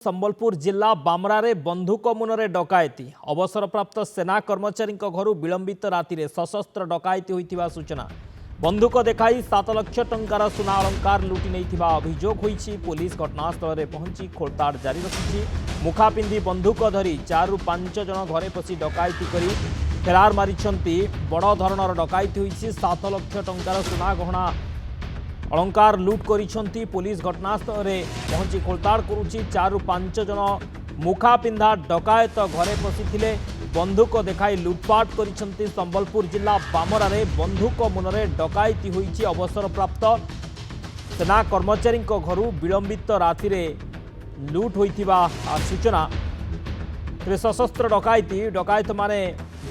संबलपुर जिला बामरारे बंधुक मुନରେ डकायती अवसरप्राप्त सेना कर्मचारी घर विलंबित राति सशस्त्र डकायती होइथिबा सूचना। बंधुक देखाई 7 लाख टंकार सुना अलंकार लुटि नैथिबा अभियोग होइछि। पुलिस घटनास्थल में पहुंची खोलताड़ जारी रखिछि। मुखा पिंधि बंधुक धरी 4 ରୁ 5 जन घरे पशि डकायती करी फेरार मारिछंती। बड़ धरणर डकायती होइछि। 7 लाख टंकार सुना गहना अलंकार लुट करिछंती। पुलिस घटनास्थल में पहुंची खोलताड़ करुछि। 4 ରୁ 5 जन मुखा पिंधा डकायत घरे पशिथिले। बंधुक देखाई लुटपाट करिछंती। संबलपुर जिला बामरारे बंधुक मुନରେ डकायती होइछि। अवसरप्राप्त सेना कर्मचारी घर विलंबित राति लुट होइथिबा सूचना। सशस्त्र डकायत माने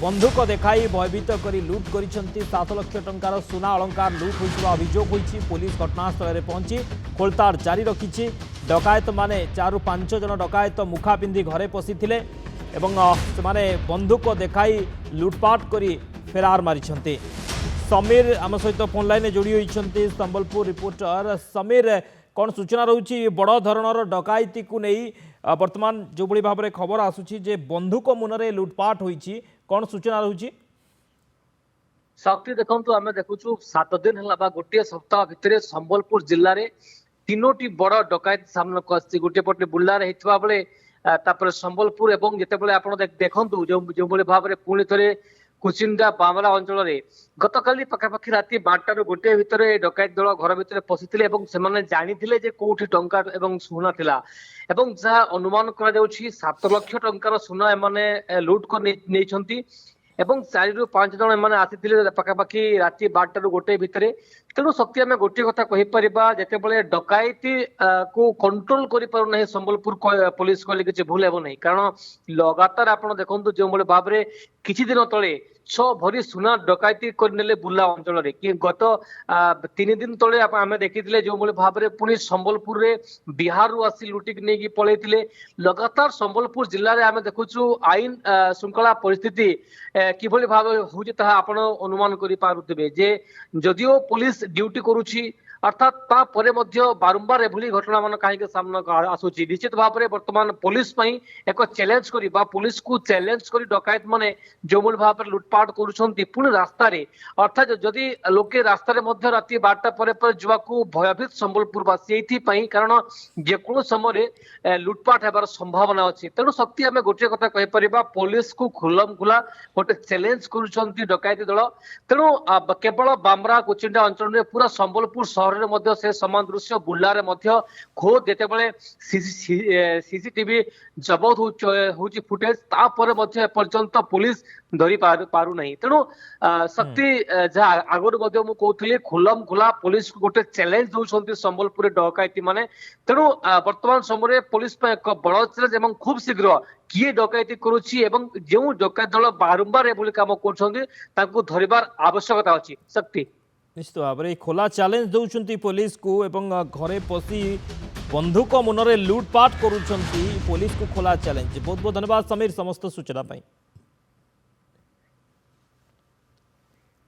बंधुक देखाई भयभीत करी लुट करिछंती। 7 लाख टंकार सुना अलंकार लुट होइथिबा अभियोग होइछि। पुलिस घटनास्थल में पहुंची खोलताड़ जारी रखिछि। डकायत माने 4 ରୁ 5 जन डकायत मुखा पिंधि घरे पशिथिले एवं सेमाने बंधुक देखाई लुटपाट करी फेरार मारिछंती। समीर आम सहित फोन लाइन जोड़ी होइछंती। संबलपुर रिपोर्टर समीर, कौन सूचना रहुछि बड़ धरणर डकायती को नहीं वर्तमान जो बड़ी भाव में खबर आसुछि जे बंधुक मुନରେ लुटपाट होइछि, कौन सूचना रहुछि? शक्ति देखु आम देखु 7 दिन है गोटे सप्ताह भितर संबलपुर जिले में 3टी बड़ डकायत सामना को गोटे पटे बुर्लार होता बेले तापर संबलपुर एवं जितेबाला आप देखु जो भाव में पुणी थे कुचिंडा बामरा अंचल में गतकाली पखापाखि राति 12 गोटे भितर डकायत दल घर भितर पशिथिले एवं से जानी कौटी टंका एवं सुना थिला एवं जहाँ अनुमान करा 7 लाख टंकार सुना एमाने लुट कर नहीं एवं 4 ରୁ 5 जन एमाने आसीथिले पखापाखि राति 12 गोटे भितर। तेणु शक्ति आम गोटे कथा कहीपर जितेबाला डकायती को कंट्रोल कर संबलपुर पुलिस कहले किसी भूल हेब नहीं, कारण लगातार आप देखते जो भाव में किछि दिन तले 6 भरी सुना डकायती करने बुर्ला अंचल में गत 3 दिन तले आम देखी जो भाव में पुणी संबलपुर रे बिहार रु आसी लुटिक नहीं पलैथिले। लगातार संबलपुर जिले में आम देखु आईन श्रृंखला परिस्थिति किभली भाव होउछि ताहा आपण अनुमान करि पारुथिबे जे जदिओ पुलिस ड्यूटी करूछि अर्थात तापर बारंबार एभली घटना मान कहीं सामना आसूची। निश्चित भाव में वर्तमान पुलिस एक चैलेंज करी पुलिस को चैलेंज करी डकायत माने जो भाव में लुटपाट करुछंती पुणी रास्ता रे अर्थात जदि लोके रास्ता रे मध्य राति 12टा पर जावाकू भयभीत संबलपुरवासी एथि कारण जेको समय लुटपाट हेबार संभावना अच्छी। तेणु शक्ति आम गोटे कथा कहीपर पुलिस को खुलम खुला गोटे चैलेंज करुछंती डकायती दल। तेणु केवल बामरा कुचिंडा अंचल में पूरा संबलपुर से समान दृश्य बुर्लारे खोद जितेबाला सीसीटीवी जबत होची फुटेज तापर एपर्यंत पुलिस धरी पारु नहीं। तेणु शक्ति जहाँ आगुरी कहती खुलम खुला पुलिस को गोटे चैलेंज दौरान संबलपुर डकायती माने। तेणु वर्तमान समय पुलिस एक बड़ चैलेंज एवं खूब शीघ्र किए डकायती करुछि एवं जो डकायत दल बारंबार एभली काम कर धरिबार आवश्यकता अच्छी। शक्ति निश्चित भाव में खोला चैलेंज दौरान पुलिस को एवं घरे पशि बंधुक मुନରେ लुटपाट करुछंती पुलिस को खोला चैलेंज। बहुत बहुत धन्यवाद समीर समस्त सूचना पाई।